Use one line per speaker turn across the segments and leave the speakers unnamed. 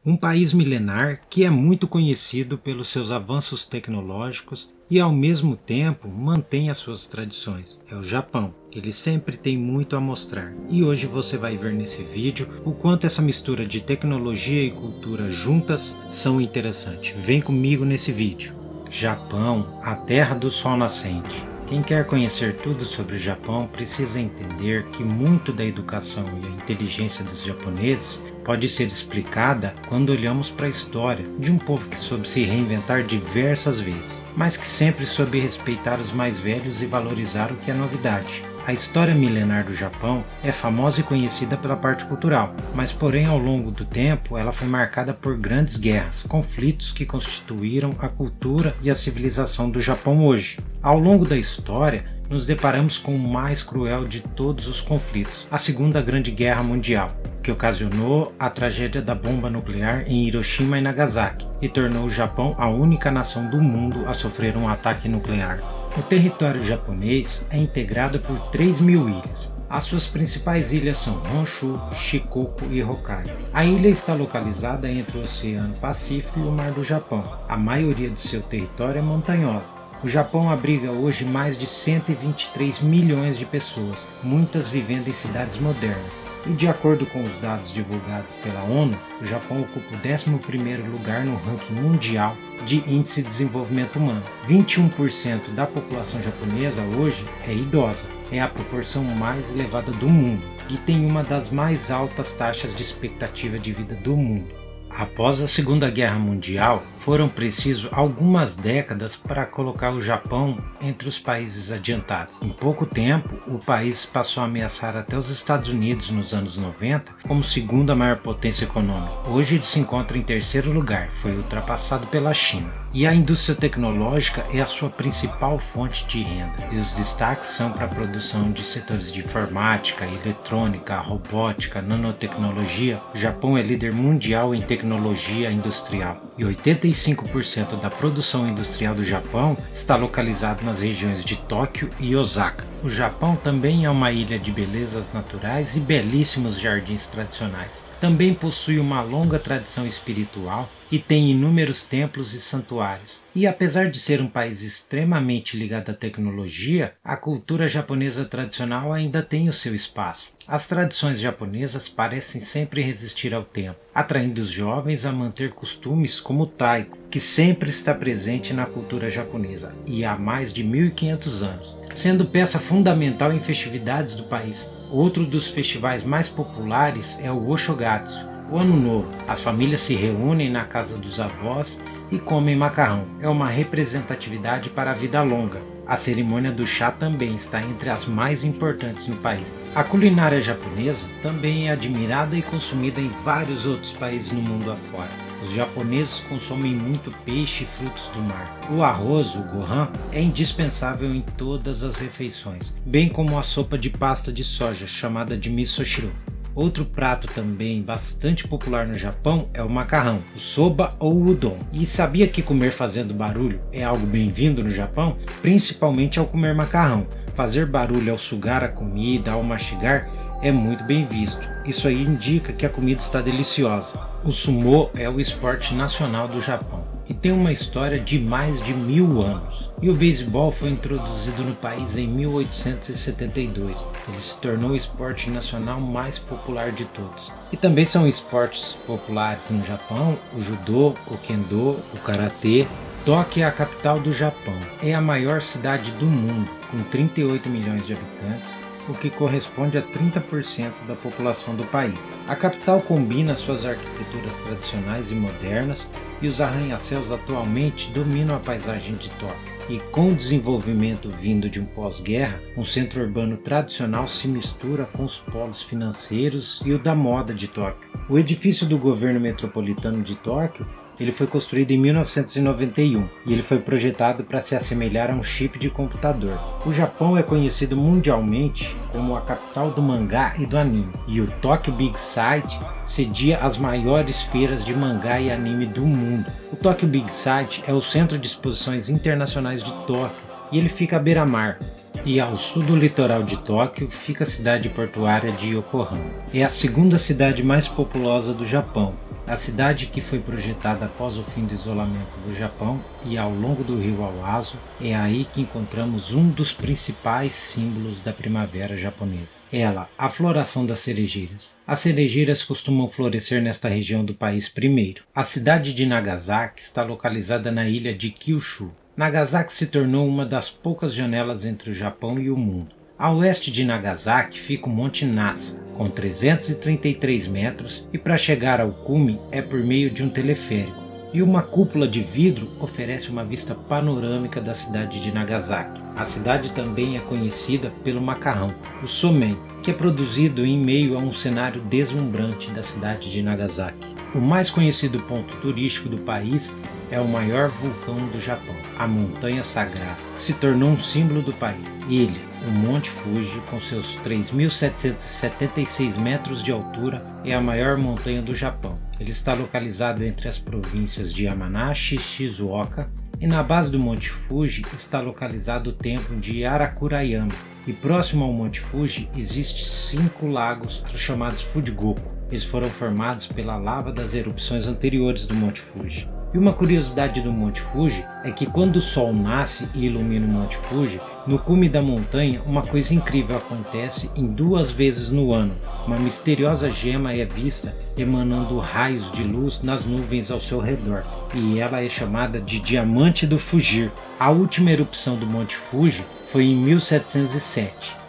Um país milenar que é muito conhecido pelos seus avanços tecnológicos e ao mesmo tempo mantém as suas tradições. É o Japão. Ele sempre tem muito a mostrar. E hoje você vai ver nesse vídeo o quanto essa mistura de tecnologia e cultura juntas são interessantes. Vem comigo nesse vídeo. Japão, a terra do sol nascente. Quem quer conhecer tudo sobre o Japão precisa entender que muito da educação e a inteligência dos japoneses pode ser explicada quando olhamos para a história de um povo que soube se reinventar diversas vezes, mas que sempre soube respeitar os mais velhos e valorizar o que é novidade. A história milenar do Japão é famosa e conhecida pela parte cultural, mas porém ao longo do tempo ela foi marcada por grandes guerras, conflitos que constituíram a cultura e a civilização do Japão hoje. Ao longo da história, nos deparamos com o mais cruel de todos os conflitos, a Segunda Grande Guerra Mundial, que ocasionou a tragédia da bomba nuclear em Hiroshima e Nagasaki e tornou o Japão a única nação do mundo a sofrer um ataque nuclear. O território japonês é integrado por 3.000 ilhas. As suas principais ilhas são Honshu, Shikoku e Hokkaido. A ilha está localizada entre o Oceano Pacífico e o Mar do Japão. A maioria do seu território é montanhosa. O Japão abriga hoje mais de 123 milhões de pessoas, muitas vivendo em cidades modernas. E de acordo com os dados divulgados pela ONU, o Japão ocupa o 11º lugar no ranking mundial de Índice de Desenvolvimento Humano. 21% da população japonesa hoje é idosa, é a proporção mais elevada do mundo e tem uma das mais altas taxas de expectativa de vida do mundo. Após a Segunda Guerra Mundial, foram precisos algumas décadas para colocar o Japão entre os países adiantados. Em pouco tempo, o país passou a ameaçar até os Estados Unidos nos anos 90 como segunda maior potência econômica. Hoje ele se encontra em terceiro lugar, foi ultrapassado pela China. E a indústria tecnológica é a sua principal fonte de renda. E os destaques são para a produção de setores de informática, eletrônica, robótica, nanotecnologia. O Japão é líder mundial em tecnologia industrial. E 85% da produção industrial do Japão está localizado nas regiões de Tóquio e Osaka. O Japão também é uma ilha de belezas naturais e belíssimos jardins tradicionais. Também possui uma longa tradição espiritual e tem inúmeros templos e santuários. E apesar de ser um país extremamente ligado à tecnologia, a cultura japonesa tradicional ainda tem o seu espaço. As tradições japonesas parecem sempre resistir ao tempo, atraindo os jovens a manter costumes como o taiko, que sempre está presente na cultura japonesa e há mais de 1.500 anos, sendo peça fundamental em festividades do país. Outro dos festivais mais populares é o Oshogatsu, o Ano Novo. As famílias se reúnem na casa dos avós e comem macarrão. É uma representatividade para a vida longa. A cerimônia do chá também está entre as mais importantes no país. A culinária japonesa também é admirada e consumida em vários outros países no mundo afora. Os japoneses consomem muito peixe e frutos do mar. O arroz, o gohan, é indispensável em todas as refeições, bem como a sopa de pasta de soja, chamada de misoshiro. Outro prato também bastante popular no Japão é o macarrão, o soba ou o udon. E sabia que comer fazendo barulho é algo bem-vindo no Japão? Principalmente ao comer macarrão. Fazer barulho ao sugar a comida, ao mastigar, é muito bem visto. Isso aí indica que a comida está deliciosa. O sumo é o esporte nacional do Japão e tem uma história de mais de 1.000 anos. E o beisebol foi introduzido no país em 1872. Ele se tornou o esporte nacional mais popular de todos. E também são esportes populares no Japão o judô, o kendo, o karatê. Tóquio é a capital do Japão. É a maior cidade do mundo, com 38 milhões de habitantes, o que corresponde a 30% da população do país. A capital combina suas arquiteturas tradicionais e modernas e os arranha-céus atualmente dominam a paisagem de Tóquio. E com o desenvolvimento vindo de um pós-guerra, um centro urbano tradicional se mistura com os polos financeiros e o da moda de Tóquio. O edifício do governo metropolitano de Tóquio ele foi construído em 1991 e ele foi projetado para se assemelhar a um chip de computador. O Japão é conhecido mundialmente como a capital do mangá e do anime, e o Tokyo Big Sight cedia as maiores feiras de mangá e anime do mundo. O Tokyo Big Sight é o centro de exposições internacionais de Tóquio e ele fica à beira-mar. E ao sul do litoral de Tóquio fica a cidade portuária de Yokohama. É a segunda cidade mais populosa do Japão. A cidade, que foi projetada após o fim do isolamento do Japão e ao longo do rio Awazu, é aí que encontramos um dos principais símbolos da primavera japonesa. Ela, a floração das cerejeiras. As cerejeiras costumam florescer nesta região do país primeiro. A cidade de Nagasaki está localizada na ilha de Kyushu. Nagasaki se tornou uma das poucas janelas entre o Japão e o mundo. A oeste de Nagasaki fica o Monte Nasa, com 333 metros, e para chegar ao cume é por meio de um teleférico. E uma cúpula de vidro oferece uma vista panorâmica da cidade de Nagasaki. A cidade também é conhecida pelo macarrão, o somen, que é produzido em meio a um cenário deslumbrante da cidade de Nagasaki. O mais conhecido ponto turístico do país é o maior vulcão do Japão, a Montanha Sagrada, que se tornou um símbolo do país. Ele, o Monte Fuji, com seus 3.776 metros de altura, é a maior montanha do Japão. Ele está localizado entre as províncias de Yamanashi e Shizuoka, e na base do Monte Fuji está localizado o templo de Arakurayama. E próximo ao Monte Fuji existem 5 lagos chamados Fujigoku. Eles foram formados pela lava das erupções anteriores do Monte Fuji. E uma curiosidade do Monte Fuji é que quando o sol nasce e ilumina o Monte Fuji, no cume da montanha uma coisa incrível acontece em 2 vezes no ano. Uma misteriosa gema é vista emanando raios de luz nas nuvens ao seu redor, e ela é chamada de Diamante do Fugir. A última erupção do Monte Fuji foi em 1707.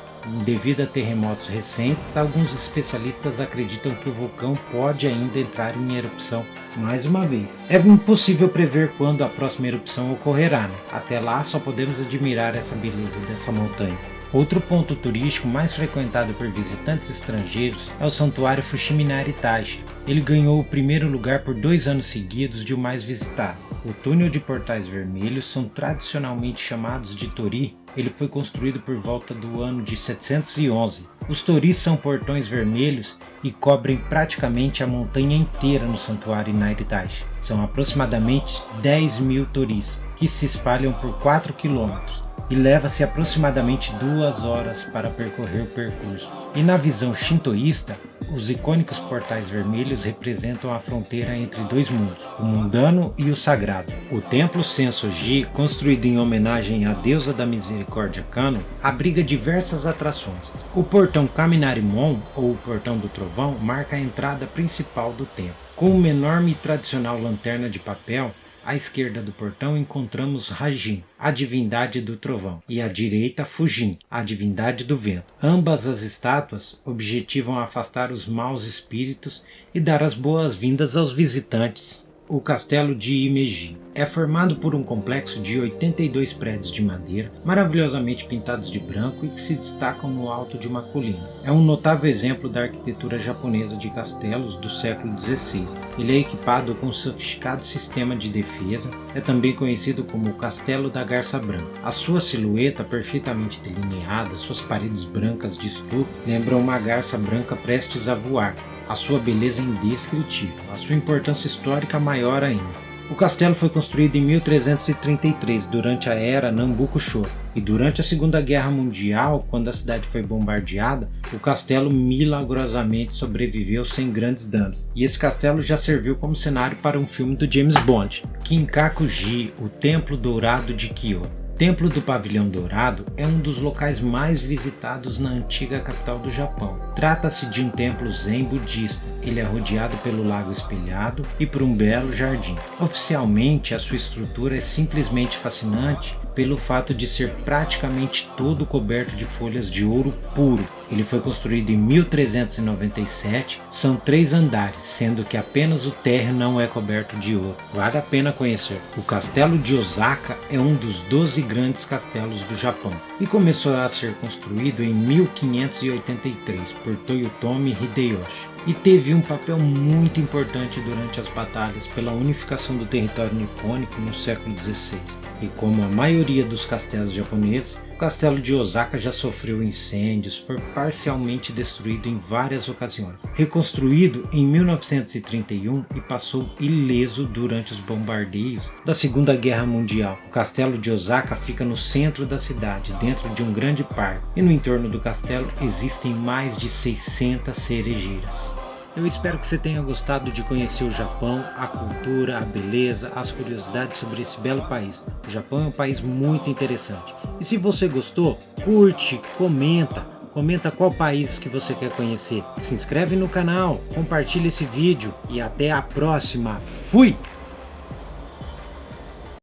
Devido a terremotos recentes, alguns especialistas acreditam que o vulcão pode ainda entrar em erupção mais uma vez. É impossível prever quando a próxima erupção ocorrerá, né? Até lá só podemos admirar essa beleza dessa montanha. Outro ponto turístico mais frequentado por visitantes estrangeiros é o Santuário Fushiminari Taisha. Ele ganhou o primeiro lugar por 2 anos seguidos de o mais visitado. O túnel de portais vermelhos são tradicionalmente chamados de Torii. Ele foi construído por volta do ano de 711. Os toris são portões vermelhos e cobrem praticamente a montanha inteira no Santuário Inari Taisha. São aproximadamente 10.000 toris, que se espalham por 4 quilômetros. E leva-se aproximadamente 2 horas para percorrer o percurso. E na visão shintoísta, os icônicos portais vermelhos representam a fronteira entre 2 mundos, o mundano e o sagrado. O templo Sensoji, construído em homenagem à deusa da misericórdia Kano, abriga diversas atrações. O portão Kaminarimon, ou o portão do trovão, marca a entrada principal do templo. Com uma enorme e tradicional lanterna de papel, à esquerda do portão encontramos Hajin, a divindade do trovão, e à direita Fujin, a divindade do vento. Ambas as estátuas objetivam afastar os maus espíritos e dar as boas-vindas aos visitantes. O castelo de Himeji é formado por um complexo de 82 prédios de madeira, maravilhosamente pintados de branco e que se destacam no alto de uma colina. É um notável exemplo da arquitetura japonesa de castelos do século XVI. Ele é equipado com um sofisticado sistema de defesa, é também conhecido como o Castelo da Garça Branca. A sua silhueta perfeitamente delineada, suas paredes brancas de estuco lembram uma garça branca prestes a voar. A sua beleza é indescritível, a sua importância histórica maior ainda. O castelo foi construído em 1333, durante a era Nambukusho, e durante a Segunda Guerra Mundial, quando a cidade foi bombardeada, o castelo milagrosamente sobreviveu sem grandes danos. E esse castelo já serviu como cenário para um filme do James Bond, Kinkaku-ji, o Templo Dourado de Kyoto. O Templo do Pavilhão Dourado é um dos locais mais visitados na antiga capital do Japão. Trata-se de um templo zen budista. Ele é rodeado pelo lago espelhado e por um belo jardim. Oficialmente, a sua estrutura é simplesmente fascinante pelo fato de ser praticamente todo coberto de folhas de ouro puro. Ele foi construído em 1397, são 3 andares, sendo que apenas o térreo não é coberto de ouro. Vale a pena conhecer. O castelo de Osaka é um dos 12 grandes castelos do Japão e começou a ser construído em 1583 por Toyotomi Hideyoshi. E teve um papel muito importante durante as batalhas pela unificação do território nipônico no século XVI. E como a maioria dos castelos japoneses, o castelo de Osaka já sofreu incêndios, foi parcialmente destruído em várias ocasiões. Reconstruído em 1931 e passou ileso durante os bombardeios da Segunda Guerra Mundial. O castelo de Osaka fica no centro da cidade, dentro de um grande parque, e no entorno do castelo existem mais de 600 cerejeiras. Eu espero que você tenha gostado de conhecer o Japão, a cultura, a beleza, as curiosidades sobre esse belo país. O Japão é um país muito interessante. E se você gostou, curte, comenta qual país que você quer conhecer. Se inscreve no canal, compartilha esse vídeo e até a próxima. Fui!